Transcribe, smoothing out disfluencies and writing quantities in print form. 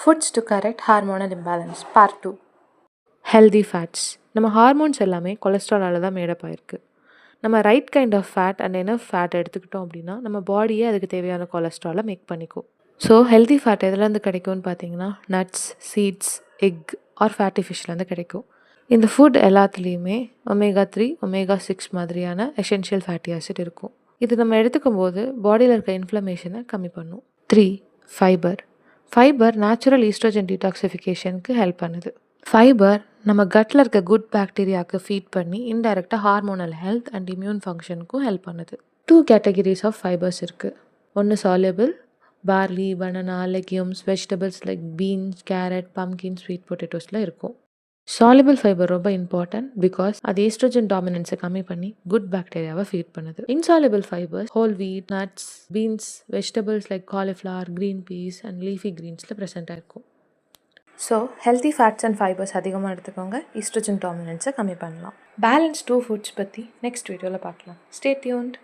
Foods to correct hormonal imbalance part 2. Healthy fats. நம்ம hormones எல்லாமே கொலஸ்ட்ராலால் தான் மேடப் ஆயிருக்கு. நம்ம right kind of fat and enough fat எடுத்துக்கிட்டோம் அப்படின்னா நம்ம பாடியே அதுக்கு தேவையான கொலஸ்ட்ராலை மேக் பண்ணிக்கும். ஸோ ஹெல்தி ஃபேட் எதுலேருந்து கிடைக்கும்னு பார்த்தீங்கன்னா nuts, seeds, egg or fatty ஃபிஷ்லேருந்து கிடைக்கும். இந்த ஃபுட் எல்லாத்துலேயுமே omega-3, omega-6 மாதிரியான எசென்ஷியல் ஃபேட்டி ஆசிட் இருக்கும். இது நம்ம எடுத்துக்கும் போது பாடியில் இருக்க இன்ஃப்ளமேஷனை கம்மி பண்ணும். 3. ஃபைபர். ஃபைபர் நேச்சுரல் ஈஸ்ட்ரோஜன் டீடாக்சிஃபிகேஷனுக்கு ஹெல்ப் பண்ணுது. ஃபைபர் நம்ம கட்டில் இருக்க குட் பாக்டீரியாவுக்கு ஃபீட் பண்ணி இன்டைரக்டாக ஹார்மோனல் ஹெல்த் அண்ட் இம்யூன் ஃபங்க்ஷனுக்கும் ஹெல்ப் பண்ணுது. 2 கேட்டகரிஸ் ஆஃப் ஃபைபர்ஸ் இருக்குது. ஒன்று soluble, barley, banana, legumes, vegetables like beans, carrot, pumpkin, sweet பொட்டேட்டோஸில் இருக்கும். சால்யூபிள் ஃபைபர் ரொம்ப இம்பார்ட்டன்ட் பிகாஸ் அது ஈஸ்ட்ரோஜன் டாமினன்ஸை கம்மி பண்ணி குட் பாக்டீரியாவை ஃபீட் பண்ணுது. Insoluble fibres whole wheat, nuts, beans, vegetables like cauliflower, green peace and leafy க்ரீன்ஸில் ப்ரெசென்ட்டாக இருக்கும். So healthy fats and fibres அதிகமாக எடுத்துக்கோங்க, ஈஸ்ட்ரோஜன் டாமினன்ஸை கம்மி பண்ணலாம். பேலன்ஸ் 2 ஃபுட்ஸ் பற்றி நெக்ஸ்ட் வீடியோவில் பார்க்கலாம். Stay tuned.